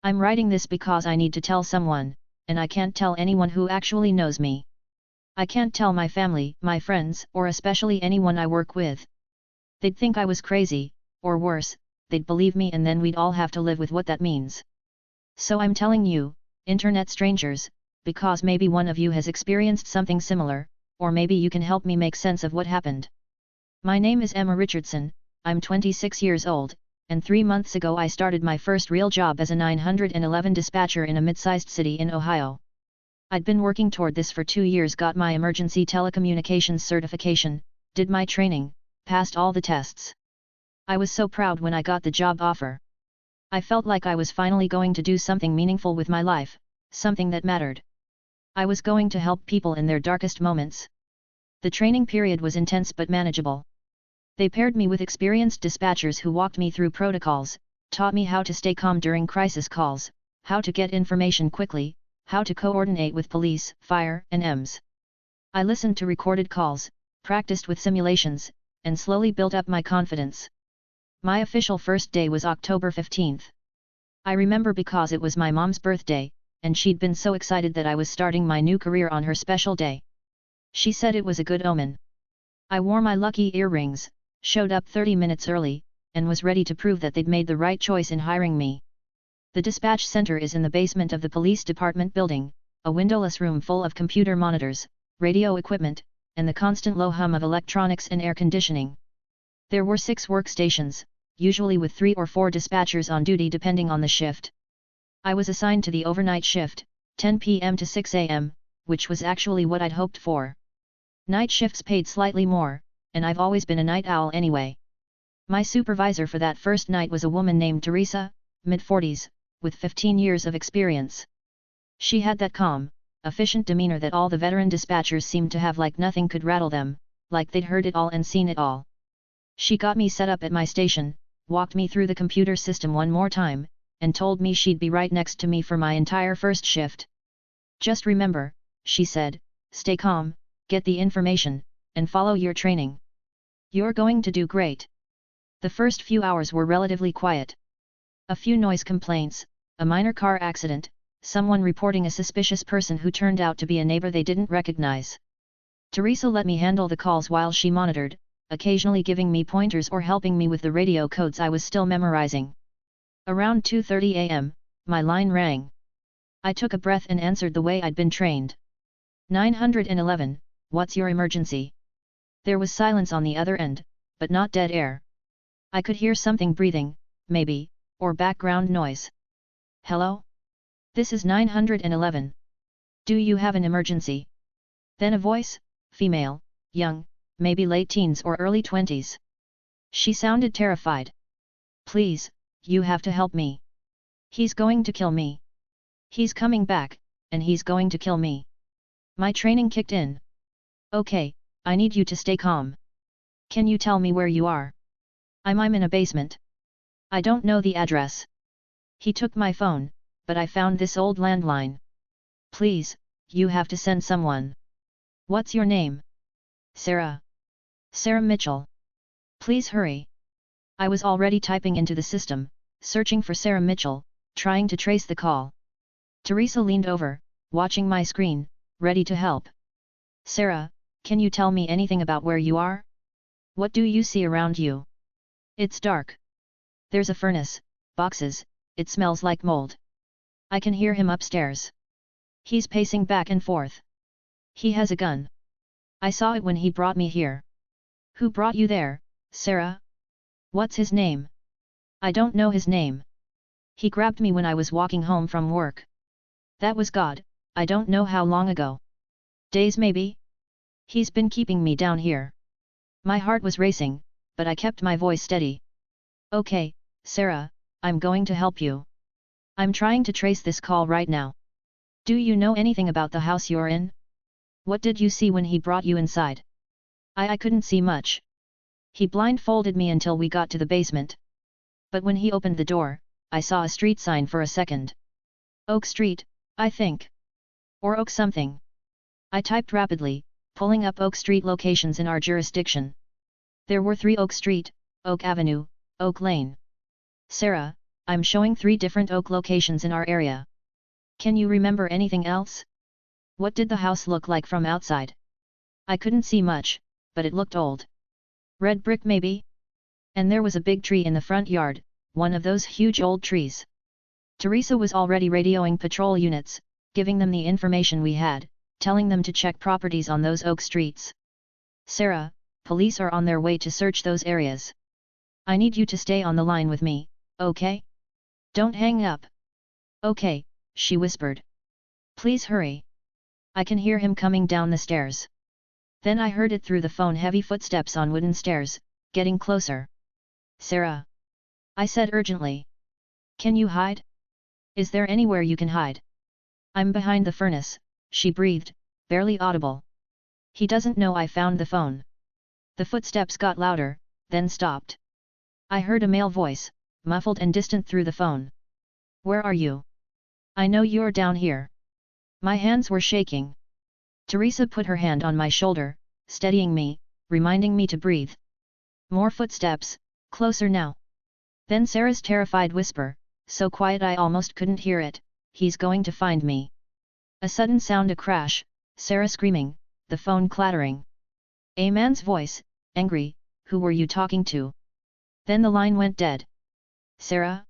I'm writing this because I need to tell someone, and I can't tell anyone who actually knows me. I can't tell my family, my friends, or especially anyone I work with. They'd think I was crazy, or worse, they'd believe me and then we'd all have to live with what that means. So I'm telling you, internet strangers, because maybe one of you has experienced something similar, or maybe you can help me make sense of what happened. My name is Emma Richardson, I'm 26 years old, and 3 months ago I started my first real job as a 911 dispatcher in a mid-sized city in Ohio. I'd been working toward this for 2 years, got my emergency telecommunications certification, did my training, passed all the tests. I was so proud when I got the job offer. I felt like I was finally going to do something meaningful with my life, something that mattered. I was going to help people in their darkest moments. The training period was intense but manageable. They paired me with experienced dispatchers who walked me through protocols, taught me how to stay calm during crisis calls, how to get information quickly, how to coordinate with police, fire, and EMS. I listened to recorded calls, practiced with simulations, and slowly built up my confidence. My official first day was October 15th. I remember because it was my mom's birthday, and she'd been so excited that I was starting my new career on her special day. She said it was a good omen. I wore my lucky earrings, showed up 30 minutes early, and was ready to prove that they'd made the right choice in hiring me. The dispatch center is in the basement of the police department building, a windowless room full of computer monitors, radio equipment, and the constant low hum of electronics and air conditioning. There were 6 workstations, usually with 3 or 4 dispatchers on duty depending on the shift. I was assigned to the overnight shift, 10 p.m. to 6 a.m., which was actually what I'd hoped for. Night shifts paid slightly more, and I've always been a night owl anyway. My supervisor for that first night was a woman named Teresa, mid-40s, with 15 years of experience. She had that calm, efficient demeanor that all the veteran dispatchers seemed to have, like nothing could rattle them, like they'd heard it all and seen it all. She got me set up at my station, walked me through the computer system one more time, and told me she'd be right next to me for my entire first shift. Just remember, she said, stay calm, get the information, and follow your training. You're going to do great. The first few hours were relatively quiet. A few noise complaints, a minor car accident, someone reporting a suspicious person who turned out to be a neighbor they didn't recognize. Teresa let me handle the calls while she monitored, occasionally giving me pointers or helping me with the radio codes I was still memorizing. Around 2:30 a.m., my line rang. I took a breath and answered the way I'd been trained. 911, what's your emergency? There was silence on the other end, but not dead air. I could hear something breathing, maybe, or background noise. Hello? This is 911. Do you have an emergency? Then a voice, female, young, maybe late teens or early 20s. She sounded terrified. Please, you have to help me. He's going to kill me. He's coming back, and he's going to kill me. My training kicked in. Okay, I need you to stay calm. Can you tell me where you are? I'm in a basement. I don't know the address. He took my phone, but I found this old landline. Please, you have to send someone. What's your name? Sarah. Sarah Mitchell. Please hurry. I was already typing into the system, searching for Sarah Mitchell, trying to trace the call. Teresa leaned over, watching my screen, ready to help. Sarah, can you tell me anything about where you are? What do you see around you? It's dark. There's a furnace, boxes, it smells like mold. I can hear him upstairs. He's pacing back and forth. He has a gun. I saw it when he brought me here. Who brought you there, Sarah? What's his name? I don't know his name. He grabbed me when I was walking home from work. That was God, I don't know how long ago. Days maybe? He's been keeping me down here. My heart was racing, but I kept my voice steady. Okay, Sarah, I'm going to help you. I'm trying to trace this call right now. Do you know anything about the house you're in? What did you see when he brought you inside? I couldn't see much. He blindfolded me until we got to the basement. But when he opened the door, I saw a street sign for a second. Oak Street, I think. Or Oak something. I typed rapidly, pulling up Oak Street locations in our jurisdiction. There were 3 Oak Street, Oak Avenue, Oak Lane. Sarah, I'm showing 3 different oak locations in our area. Can you remember anything else? What did the house look like from outside? I couldn't see much, but it looked old. Red brick maybe? And there was a big tree in the front yard, one of those huge old trees. Teresa was already radioing patrol units, giving them the information we had, telling them to check properties on those oak streets. Sarah, police are on their way to search those areas. I need you to stay on the line with me, okay? Don't hang up. Okay, she whispered. Please hurry. I can hear him coming down the stairs. Then I heard it through the phone, heavy footsteps on wooden stairs, getting closer. Sarah, I said urgently. Can you hide? Is there anywhere you can hide? I'm behind the furnace, she breathed, barely audible. He doesn't know I found the phone. The footsteps got louder, then stopped. I heard a male voice, muffled and distant through the phone. Where are you? I know you're down here. My hands were shaking. Teresa put her hand on my shoulder, steadying me, reminding me to breathe. More footsteps, closer now. Then Sarah's terrified whisper, so quiet I almost couldn't hear it, he's going to find me. A sudden sound, a crash, Sarah screaming, the phone clattering. A man's voice, angry, who were you talking to? Then the line went dead. Sarah?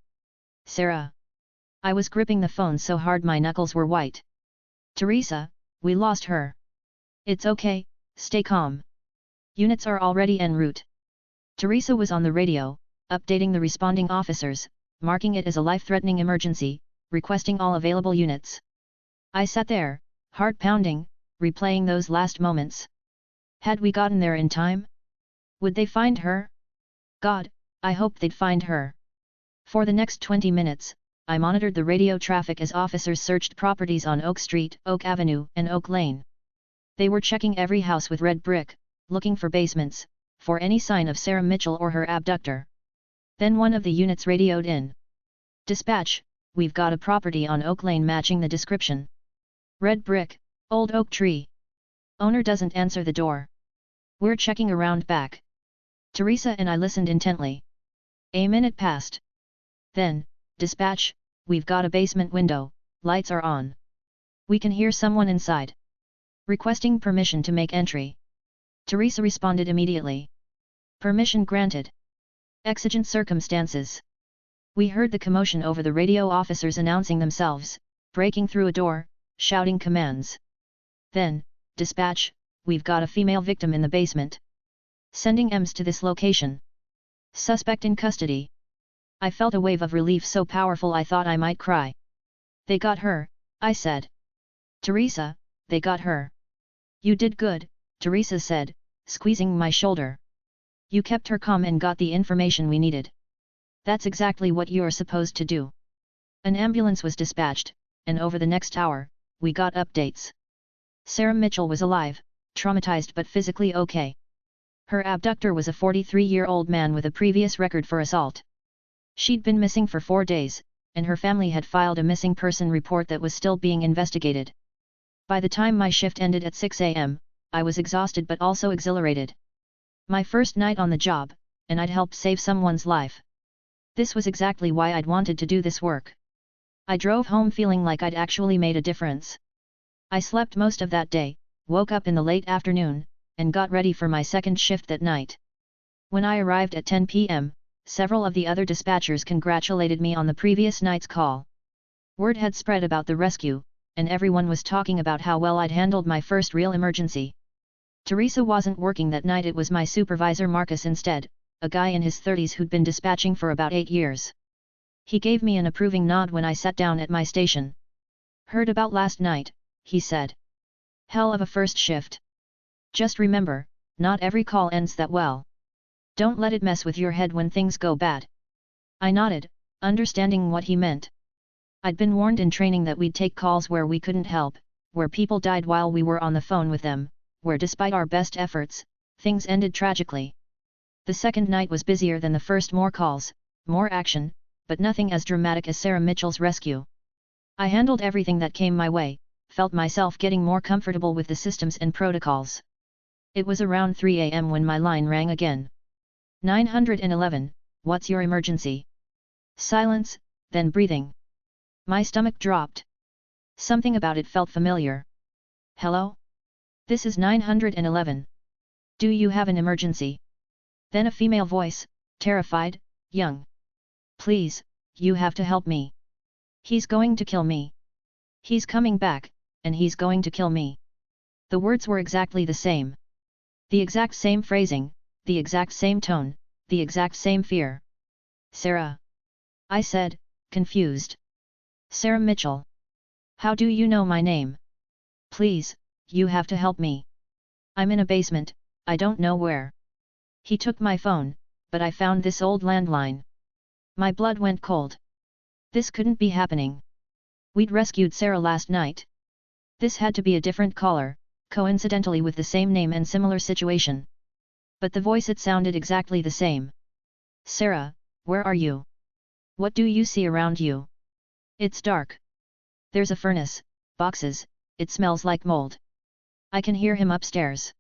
Sarah? I was gripping the phone so hard my knuckles were white. Teresa, we lost her. It's okay, stay calm. Units are already en route. Teresa was on the radio, updating the responding officers, marking it as a life-threatening emergency, requesting all available units. I sat there, heart pounding, replaying those last moments. Had we gotten there in time? Would they find her? God, I hoped they'd find her. For the next 20 minutes, I monitored the radio traffic as officers searched properties on Oak Street, Oak Avenue, and Oak Lane. They were checking every house with red brick, looking for basements, for any sign of Sarah Mitchell or her abductor. Then one of the units radioed in. Dispatch, we've got a property on Oak Lane matching the description. Red brick, old oak tree. Owner doesn't answer the door. We're checking around back. Teresa and I listened intently. A minute passed. Then, dispatch, we've got a basement window, lights are on. We can hear someone inside. Requesting permission to make entry. Teresa responded immediately. Permission granted. Exigent circumstances. We heard the commotion over the radio, officers announcing themselves, breaking through a door, shouting commands. Then, dispatch, we've got a female victim in the basement. Sending EMS to this location. Suspect in custody. I felt a wave of relief so powerful I thought I might cry. They got her, I said. Teresa, they got her. You did good, Teresa said, squeezing my shoulder. You kept her calm and got the information we needed. That's exactly what you're supposed to do. An ambulance was dispatched, and over the next hour, we got updates. Sarah Mitchell was alive, traumatized but physically okay. Her abductor was a 43-year-old man with a previous record for assault. She'd been missing for 4 days, and her family had filed a missing person report that was still being investigated. By the time my shift ended at 6 a.m., I was exhausted but also exhilarated. My first night on the job, and I'd helped save someone's life. This was exactly why I'd wanted to do this work. I drove home feeling like I'd actually made a difference. I slept most of that day, woke up in the late afternoon, and got ready for my second shift that night. When I arrived at 10 p.m., several of the other dispatchers congratulated me on the previous night's call. Word had spread about the rescue, and everyone was talking about how well I'd handled my first real emergency. Teresa wasn't working that night, it was my supervisor Marcus instead, a guy in his 30s who'd been dispatching for about 8 years. He gave me an approving nod when I sat down at my station. Heard about last night, he said. Hell of a first shift. Just remember, not every call ends that well. Don't let it mess with your head when things go bad. I nodded, understanding what he meant. I'd been warned in training that we'd take calls where we couldn't help, where people died while we were on the phone with them, where despite our best efforts, things ended tragically. The second night was busier than the first, more calls, more action, but nothing as dramatic as Sarah Mitchell's rescue. I handled everything that came my way, felt myself getting more comfortable with the systems and protocols. It was around 3 a.m. when my line rang again. 911, what's your emergency? Silence, then breathing. My stomach dropped. Something about it felt familiar. Hello? This is 911. Do you have an emergency? Then a female voice, terrified, young. Please, you have to help me. He's going to kill me. He's coming back, and he's going to kill me. The words were exactly the same. The exact same phrasing, the exact same tone, the exact same fear. Sarah. I said, confused. Sarah Mitchell. How do you know my name? Please, you have to help me. I'm in a basement, I don't know where. He took my phone, but I found this old landline. My blood went cold. This couldn't be happening. We'd rescued Sarah last night. This had to be a different caller, coincidentally with the same name and similar situation. But the voice, it sounded exactly the same. Sarah, where are you? What do you see around you? It's dark. There's a furnace, boxes, it smells like mold. I can hear him upstairs.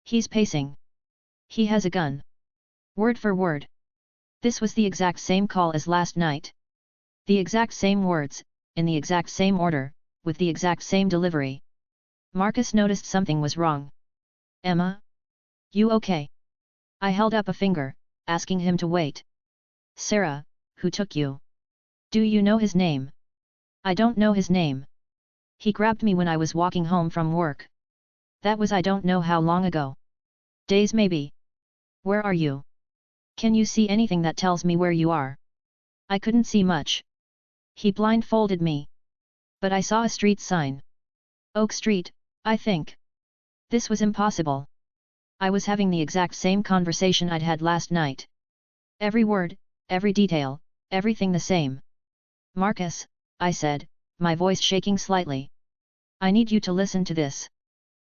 He's pacing. He has a gun. Word for word. This was the exact same call as last night. The exact same words, in the exact same order, with the exact same delivery. Marcus noticed something was wrong. Emma? You okay? I held up a finger, asking him to wait. Sarah, who took you? Do you know his name? I don't know his name. He grabbed me when I was walking home from work. That was I don't know how long ago. Days maybe. Where are you? Can you see anything that tells me where you are? I couldn't see much. He blindfolded me. But I saw a street sign. Oak Street, I think. This was impossible. I was having the exact same conversation I'd had last night. Every word, every detail, everything the same. Marcus, I said, my voice shaking slightly. I need you to listen to this.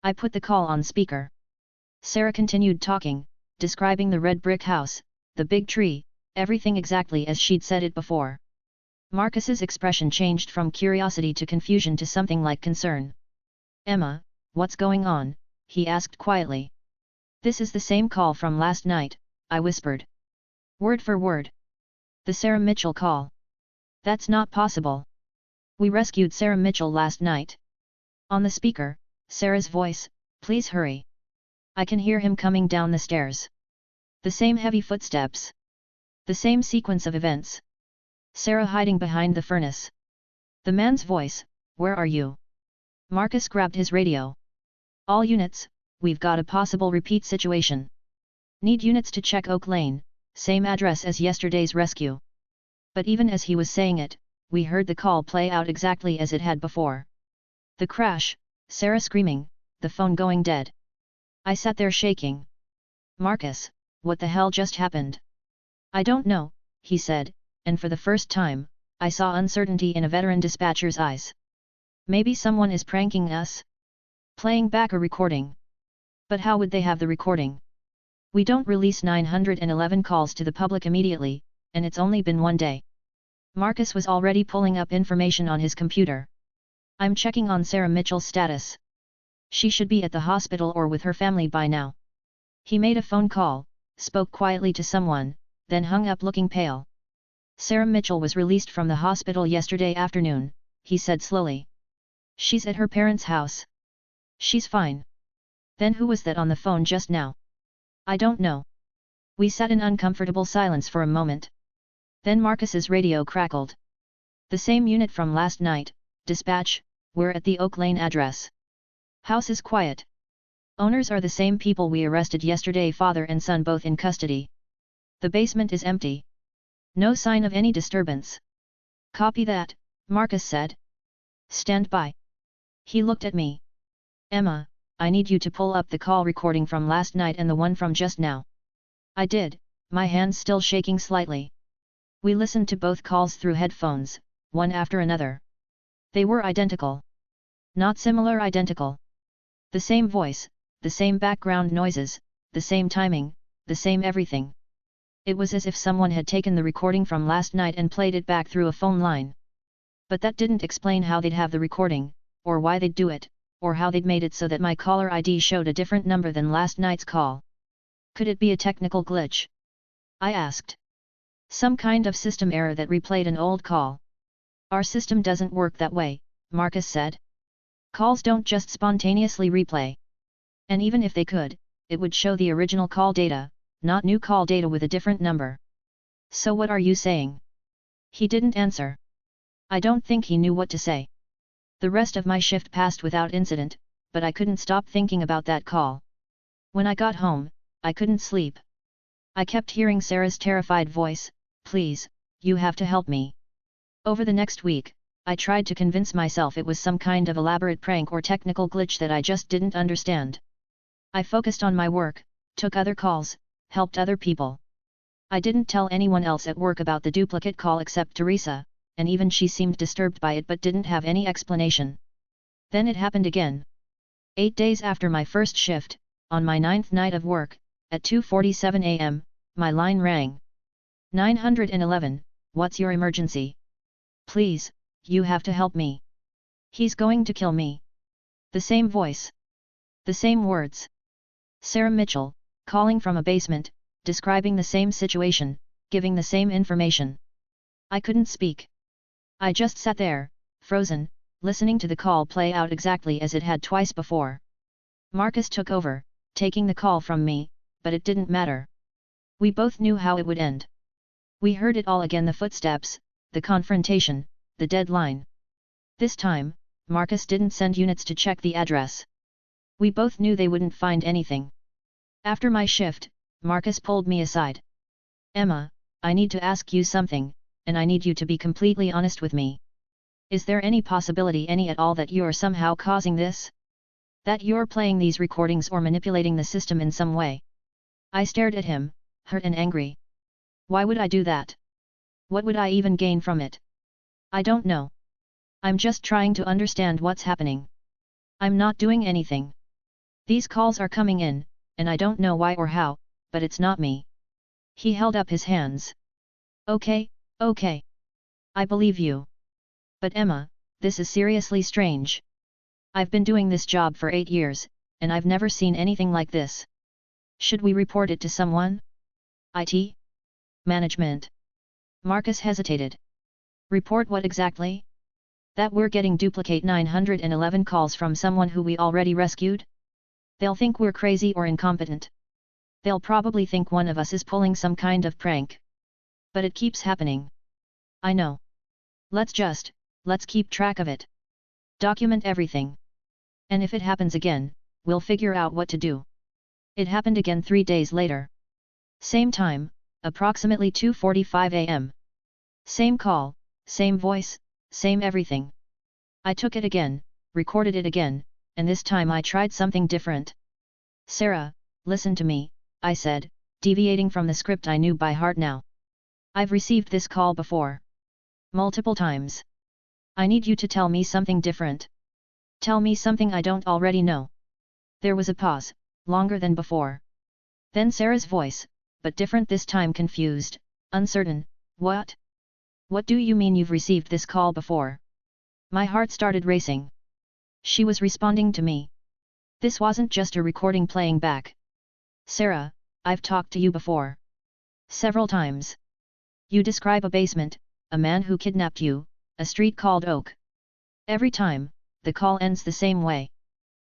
I put the call on speaker. Sarah continued talking, describing the red brick house, the big tree, everything exactly as she'd said it before. Marcus's expression changed from curiosity to confusion to something like concern. Emma, what's going on? He asked quietly. This is the same call from last night, I whispered. Word for word. The Sarah Mitchell call. That's not possible. We rescued Sarah Mitchell last night. On the speaker, Sarah's voice, please hurry. I can hear him coming down the stairs. The same heavy footsteps. The same sequence of events. Sarah hiding behind the furnace. The man's voice, where are you? Marcus grabbed his radio. All units, we've got a possible repeat situation. Need units to check Oak Lane, same address as yesterday's rescue. But even as he was saying it, we heard the call play out exactly as it had before. The crash, Sarah screaming, the phone going dead. I sat there shaking. Marcus, what the hell just happened? I don't know, he said, and for the first time, I saw uncertainty in a veteran dispatcher's eyes. Maybe someone is pranking us? Playing back a recording. But how would they have the recording? We don't release 911 calls to the public immediately, and it's only been one day. Marcus was already pulling up information on his computer. I'm checking on Sarah Mitchell's status. She should be at the hospital or with her family by now. He made a phone call, spoke quietly to someone, then hung up looking pale. Sarah Mitchell was released from the hospital yesterday afternoon, he said slowly. She's at her parents' house. She's fine. Then who was that on the phone just now? I don't know. We sat in uncomfortable silence for a moment. Then Marcus's radio crackled. The same unit from last night, dispatch, we're at the Oak Lane address. House is quiet. Owners are the same people we arrested yesterday, father and son both in custody. The basement is empty. No sign of any disturbance. Copy that, Marcus said. Stand by. He looked at me. Emma, I need you to pull up the call recording from last night and the one from just now. I did, my hands still shaking slightly. We listened to both calls through headphones, one after another. They were identical. Not similar, identical. The same voice, the same background noises, the same timing, the same everything. It was as if someone had taken the recording from last night and played it back through a phone line. But that didn't explain how they'd have the recording, or why they'd do it, or how they'd made it so that my caller ID showed a different number than last night's call. Could it be a technical glitch? I asked. Some kind of system error that replayed an old call. Our system doesn't work that way, Marcus said. Calls don't just spontaneously replay. And even if they could, it would show the original call data, not new call data with a different number. So what are you saying? He didn't answer. I don't think he knew what to say. The rest of my shift passed without incident, but I couldn't stop thinking about that call. When I got home, I couldn't sleep. I kept hearing Sarah's terrified voice, "Please, you have to help me." Over the next week, I tried to convince myself it was some kind of elaborate prank or technical glitch that I just didn't understand. I focused on my work, took other calls, helped other people. I didn't tell anyone else at work about the duplicate call except Teresa, and even she seemed disturbed by it but didn't have any explanation. Then it happened again. 8 days after my first shift, on my 9th night of work, at 2:47 a.m., my line rang. 911, what's your emergency? Please, you have to help me. He's going to kill me. The same voice. The same words. Sarah Mitchell, calling from a basement, describing the same situation, giving the same information. I couldn't speak. I just sat there, frozen, listening to the call play out exactly as it had twice before. Marcus took over, taking the call from me, but it didn't matter. We both knew how it would end. We heard it all again: the footsteps, the confrontation, the deadline. This time, Marcus didn't send units to check the address. We both knew they wouldn't find anything. After my shift, Marcus pulled me aside. "Emma, I need to ask you something, and I need you to be completely honest with me. Is there any possibility, any at all, that you're somehow causing this? That you're playing these recordings or manipulating the system in some way?" I stared at him, hurt and angry. Why would I do that? What would I even gain from it? I don't know. I'm just trying to understand what's happening. I'm not doing anything. These calls are coming in, and I don't know why or how, but it's not me. He held up his hands. Okay, okay. I believe you. But Emma, this is seriously strange. I've been doing this job for 8 years, and I've never seen anything like this. Should we report it to someone? IT? Management? Marcus hesitated. Report what exactly? That we're getting duplicate 911 calls from someone who we already rescued? They'll think we're crazy or incompetent. They'll probably think one of us is pulling some kind of prank. But it keeps happening. I know. Let's keep track of it. Document everything. And if it happens again, we'll figure out what to do. It happened again 3 days later. Same time, approximately 2:45 a.m. Same call, same voice, same everything. I took it again, recorded it again, and this time I tried something different. "Sarah, listen to me," I said, deviating from the script I knew by heart now. "I've received this call before. Multiple times. I need you to tell me something different. Tell me something I don't already know." There was a pause, longer than before. Then Sarah's voice, but different this time, confused, uncertain. "What? What do you mean you've received this call before?" My heart started racing. She was responding to me. This wasn't just a recording playing back. "Sarah, I've talked to you before. Several times. You describe a basement, a man who kidnapped you, a street called Oak. Every time, the call ends the same way.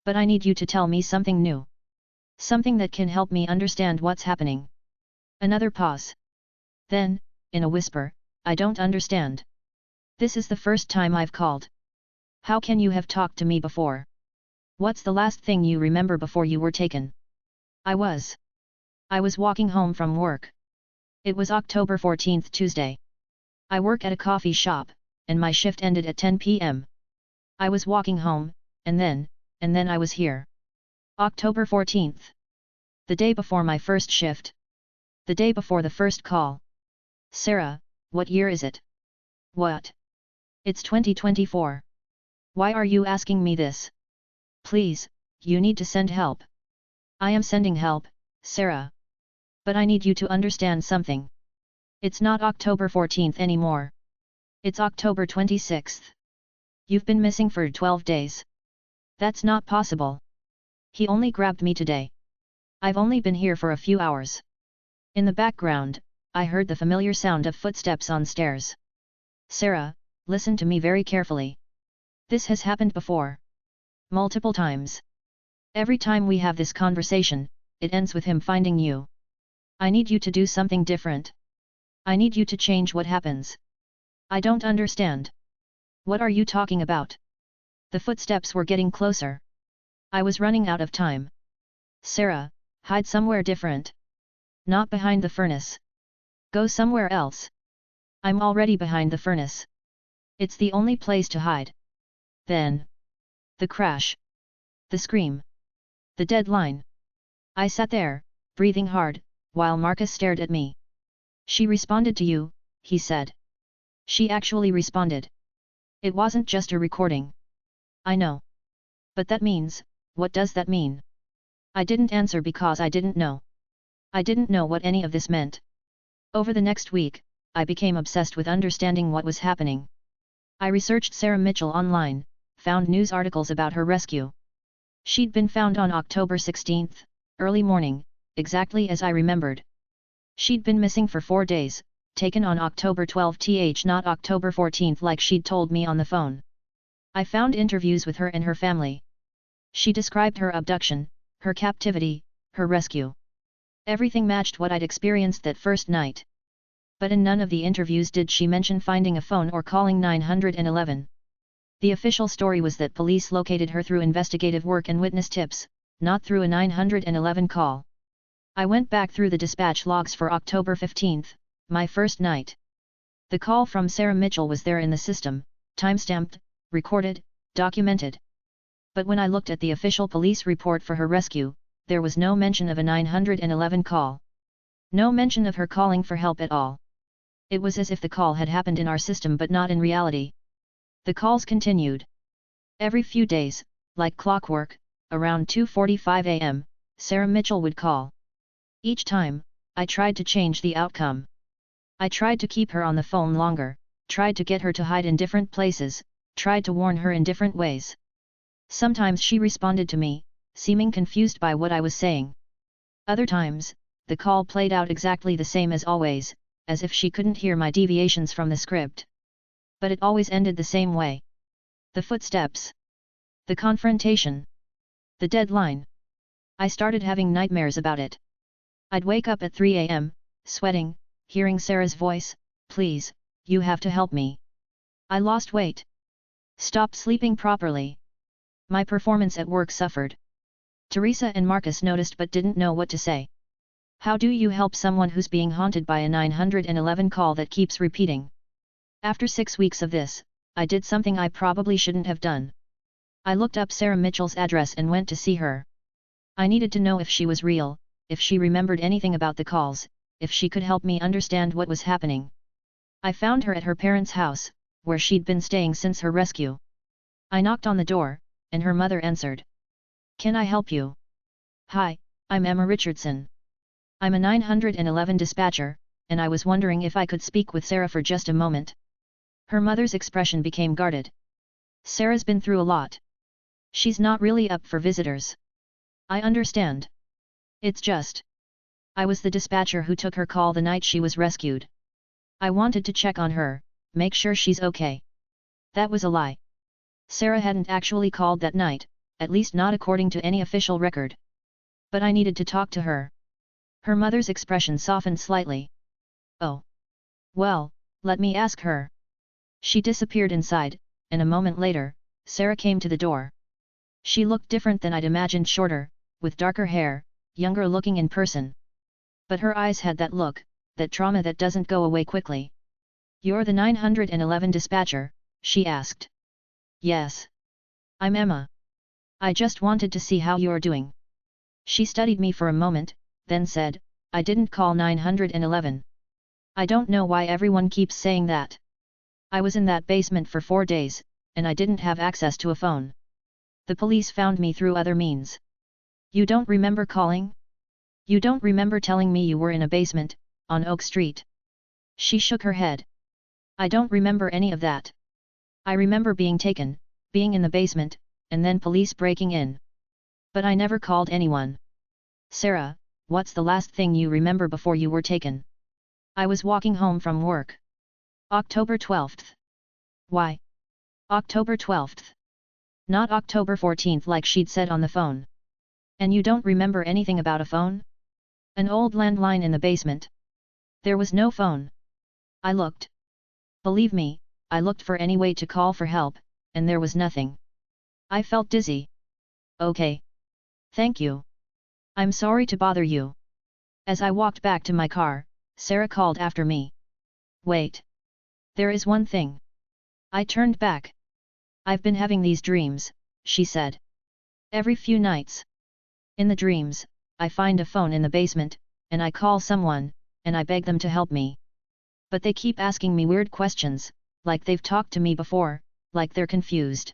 But I need you to tell me something new. Something that can help me understand what's happening." Another pause. Then, in a whisper, "I don't understand. This is the first time I've called. How can you have talked to me before? What's the last thing you remember before you were taken?" I was walking home from work. It was October 14th, Tuesday. I work at a coffee shop, and my shift ended at 10 p.m. I was walking home, and then I was here. October 14th. The day before my first shift. The day before the first call. "Sarah, what year is it?" "What?" "It's 2024. Why are you asking me this?" "Please, you need to send help." "I am sending help, Sarah. But I need you to understand something. It's not October 14th anymore. It's October 26th. You've been missing for 12 days. That's not possible. He only grabbed me today. I've only been here for a few hours." In the background, I heard the familiar sound of footsteps on stairs. Sarah, listen to me very carefully. This has happened before. Multiple times. Every time we have this conversation, it ends with him finding you. I need you to do something different. I need you to change what happens. I don't understand. What are you talking about? The footsteps were getting closer. I was running out of time. Sarah, hide somewhere different. Not behind the furnace. Go somewhere else. I'm already behind the furnace. It's the only place to hide. Then. The crash. The scream. The deadline. I sat there, breathing hard, while Marcus stared at me. She responded to you, he said. She actually responded. It wasn't just a recording. I know. But that means, what does that mean? I didn't answer because I didn't know. I didn't know what any of this meant. Over the next week, I became obsessed with understanding what was happening. I researched Sarah Mitchell online, found news articles about her rescue. She'd been found on October 16, early morning, exactly as I remembered. She'd been missing for 4 days, taken on October 12 not October 14 like she'd told me on the phone. I found interviews with her and her family. She described her abduction, her captivity, her rescue. Everything matched what I'd experienced that first night. But in none of the interviews did she mention finding a phone or calling 911. The official story was that police located her through investigative work and witness tips, not through a 911 call. I went back through the dispatch logs for October 15, my first night. The call from Sarah Mitchell was there in the system, timestamped, recorded, documented. But when I looked at the official police report for her rescue, there was no mention of a 911 call. No mention of her calling for help at all. It was as if the call had happened in our system but not in reality. The calls continued. Every few days, like clockwork, around 2:45 a.m., Sarah Mitchell would call. Each time, I tried to change the outcome. I tried to keep her on the phone longer, tried to get her to hide in different places, tried to warn her in different ways. Sometimes she responded to me, seeming confused by what I was saying. Other times, the call played out exactly the same as always, as if she couldn't hear my deviations from the script. But it always ended the same way. The footsteps. The confrontation. The deadline. I started having nightmares about it. I'd wake up at 3 a.m., sweating, hearing Sarah's voice, "Please, you have to help me. I lost weight. Stopped sleeping properly. My performance at work suffered." Teresa and Marcus noticed but didn't know what to say. How do you help someone who's being haunted by a 911 call that keeps repeating? After 6 weeks of this, I did something I probably shouldn't have done. I looked up Sarah Mitchell's address and went to see her. I needed to know if she was real, if she remembered anything about the calls, if she could help me understand what was happening. I found her at her parents' house, where she'd been staying since her rescue. I knocked on the door, and her mother answered. "Can I help you?" "Hi, I'm Emma Richardson. I'm a 911 dispatcher, and I was wondering if I could speak with Sarah for just a moment." Her mother's expression became guarded. "Sarah's been through a lot. She's not really up for visitors." "I understand. It's just. I was the dispatcher who took her call the night she was rescued. I wanted to check on her, make sure she's okay." That was a lie. Sarah hadn't actually called that night, at least not according to any official record. But I needed to talk to her. Her mother's expression softened slightly. "Oh. Well, let me ask her." She disappeared inside, and a moment later, Sarah came to the door. She looked different than I'd imagined, shorter, with darker hair, younger looking in person. But her eyes had that look, that trauma that doesn't go away quickly. "You're the 911 dispatcher?" she asked. "Yes. I'm Emma. I just wanted to see how you're doing." She studied me for a moment, then said, "I didn't call 911. I don't know why everyone keeps saying that. I was in that basement for 4 days, and I didn't have access to a phone. The police found me through other means." "You don't remember calling? You don't remember telling me you were in a basement, on Oak Street?" She shook her head. "I don't remember any of that. I remember being taken, being in the basement, and then police breaking in. But I never called anyone." "Sarah, what's the last thing you remember before you were taken?" I was walking home from work. October 12th. Why? October 12th. Not October 14th like she'd said on the phone. And you don't remember anything about a phone? An old landline in the basement. There was no phone. I looked. Believe me, I looked for any way to call for help, and there was nothing. I felt dizzy. Okay. Thank you. I'm sorry to bother you. As I walked back to my car, Sarah called after me. Wait. There is one thing. I turned back. I've been having these dreams, she said. Every few nights. In the dreams, I find a phone in the basement, and I call someone, and I beg them to help me. But they keep asking me weird questions, like they've talked to me before, like they're confused.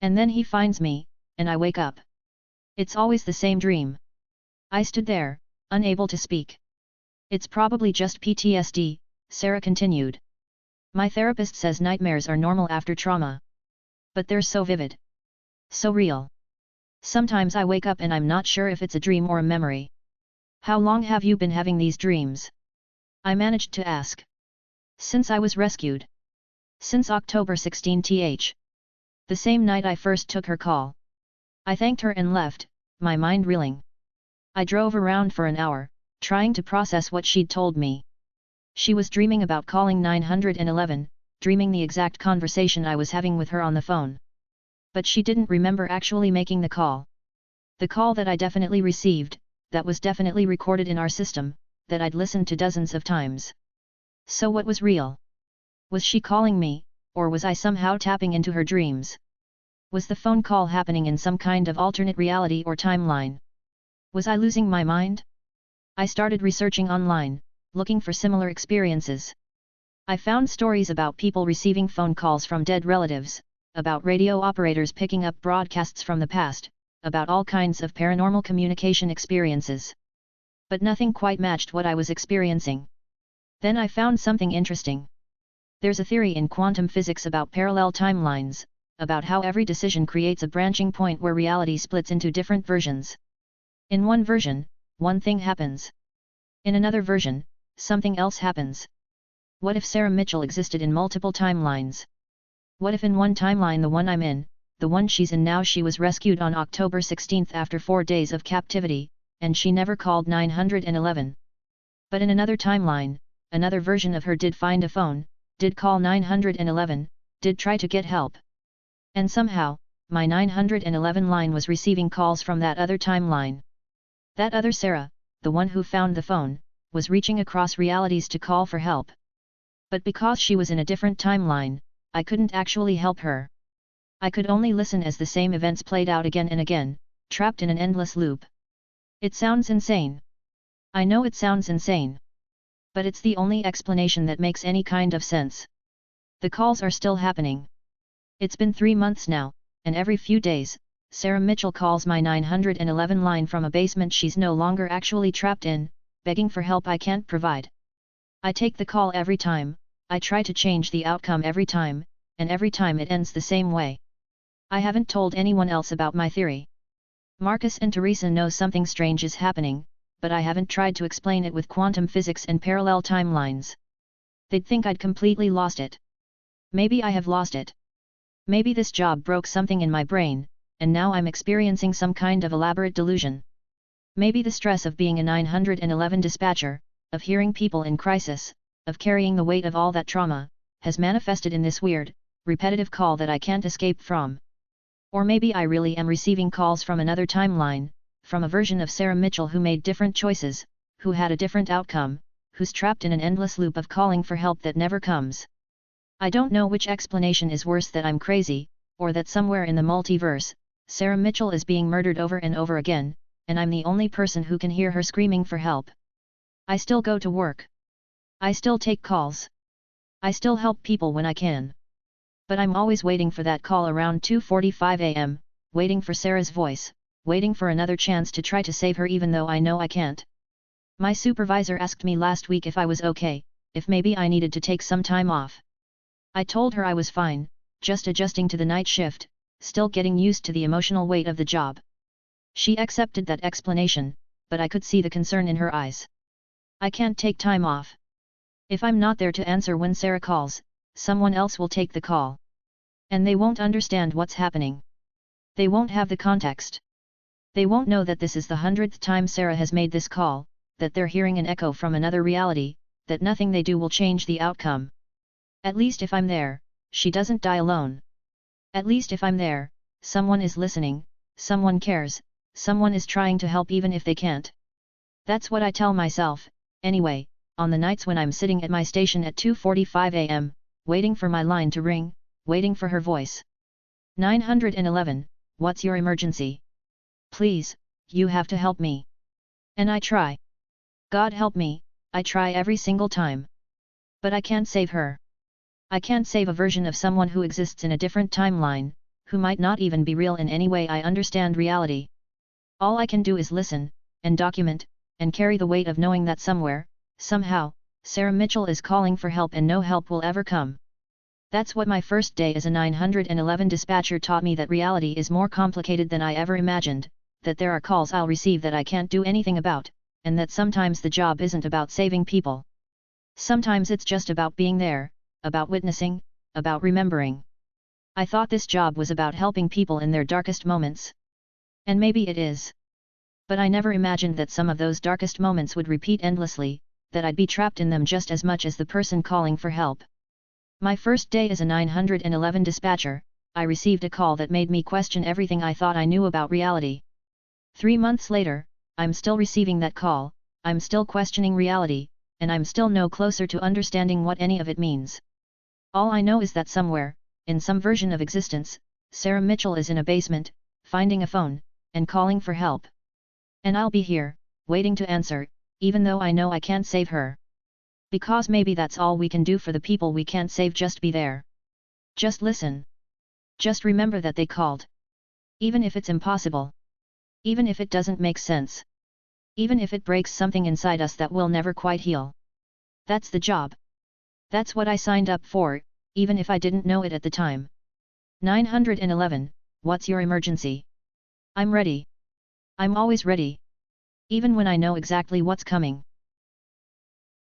And then he finds me, and I wake up. It's always the same dream. I stood there, unable to speak. It's probably just PTSD, Sarah continued. My therapist says nightmares are normal after trauma. But they're so vivid. So real. Sometimes I wake up and I'm not sure if it's a dream or a memory. How long have you been having these dreams? I managed to ask. Since I was rescued. Since October 16th. The same night I first took her call. I thanked her and left, my mind reeling. I drove around for an hour, trying to process what she'd told me. She was dreaming about calling 911, dreaming the exact conversation I was having with her on the phone. But she didn't remember actually making the call. The call that I definitely received, that was definitely recorded in our system, that I'd listened to dozens of times. So what was real? Was she calling me, or was I somehow tapping into her dreams? Was the phone call happening in some kind of alternate reality or timeline? Was I losing my mind? I started researching online, looking for similar experiences. I found stories about people receiving phone calls from dead relatives, about radio operators picking up broadcasts from the past, about all kinds of paranormal communication experiences. But nothing quite matched what I was experiencing. Then I found something interesting. There's a theory in quantum physics about parallel timelines, about how every decision creates a branching point where reality splits into different versions. In one version, one thing happens. In another version, something else happens. What if Sarah Mitchell existed in multiple timelines? What if in one timeline, the one I'm in, the one she's in now, she was rescued on October 16th after 4 days of captivity, and she never called 911. But in another timeline, another version of her did find a phone, did call 911, did try to get help. And somehow, my 911 line was receiving calls from that other timeline. That other Sarah, the one who found the phone, was reaching across realities to call for help. But because she was in a different timeline, I couldn't actually help her. I could only listen as the same events played out again and again, trapped in an endless loop. It sounds insane. I know it sounds insane. But it's the only explanation that makes any kind of sense. The calls are still happening. It's been 3 months now, and every few days, Sarah Mitchell calls my 911 line from a basement she's no longer actually trapped in, begging for help I can't provide. I take the call every time, I try to change the outcome every time, and every time it ends the same way. I haven't told anyone else about my theory. Marcus and Teresa know something strange is happening, but I haven't tried to explain it with quantum physics and parallel timelines. They'd think I'd completely lost it. Maybe I have lost it. Maybe this job broke something in my brain, and now I'm experiencing some kind of elaborate delusion. Maybe the stress of being a 911 dispatcher, of hearing people in crisis, of carrying the weight of all that trauma, has manifested in this weird, repetitive call that I can't escape from. Or maybe I really am receiving calls from another timeline, from a version of Sarah Mitchell who made different choices, who had a different outcome, who's trapped in an endless loop of calling for help that never comes. I don't know which explanation is worse, that I'm crazy, or that somewhere in the multiverse, Sarah Mitchell is being murdered over and over again, and I'm the only person who can hear her screaming for help. I still go to work. I still take calls. I still help people when I can. But I'm always waiting for that call around 2:45 a.m., waiting for Sarah's voice, waiting for another chance to try to save her even though I know I can't. My supervisor asked me last week if I was okay, if maybe I needed to take some time off. I told her I was fine, just adjusting to the night shift, still getting used to the emotional weight of the job. She accepted that explanation, but I could see the concern in her eyes. I can't take time off. If I'm not there to answer when Sarah calls, someone else will take the call. And they won't understand what's happening. They won't have the context. They won't know that this is the 100th time Sarah has made this call, that they're hearing an echo from another reality, that nothing they do will change the outcome. At least if I'm there, she doesn't die alone. At least if I'm there, someone is listening, someone cares, someone is trying to help even if they can't. That's what I tell myself, anyway, on the nights when I'm sitting at my station at 2:45 am, waiting for my line to ring, waiting for her voice. 911, what's your emergency? Please, you have to help me. And I try. God help me, I try every single time. But I can't save her. I can't save a version of someone who exists in a different timeline, who might not even be real in any way I understand reality. All I can do is listen, and document, and carry the weight of knowing that somewhere, somehow, Sarah Mitchell is calling for help and no help will ever come. That's what my first day as a 911 dispatcher taught me, that reality is more complicated than I ever imagined, that there are calls I'll receive that I can't do anything about, and that sometimes the job isn't about saving people. Sometimes it's just about being there, about witnessing, about remembering. I thought this job was about helping people in their darkest moments. And maybe it is. But I never imagined that some of those darkest moments would repeat endlessly, that I'd be trapped in them just as much as the person calling for help. My first day as a 911 dispatcher, I received a call that made me question everything I thought I knew about reality. 3 months later, I'm still receiving that call, I'm still questioning reality, and I'm still no closer to understanding what any of it means. All I know is that somewhere, in some version of existence, Sarah Mitchell is in a basement, finding a phone, and calling for help. And I'll be here, waiting to answer, even though I know I can't save her. Because maybe that's all we can do for the people we can't save, just be there. Just listen. Just remember that they called. Even if it's impossible. Even if it doesn't make sense. Even if it breaks something inside us that will never quite heal. That's the job. That's what I signed up for, even if I didn't know it at the time. 911, what's your emergency? I'm ready. I'm always ready. Even when I know exactly what's coming.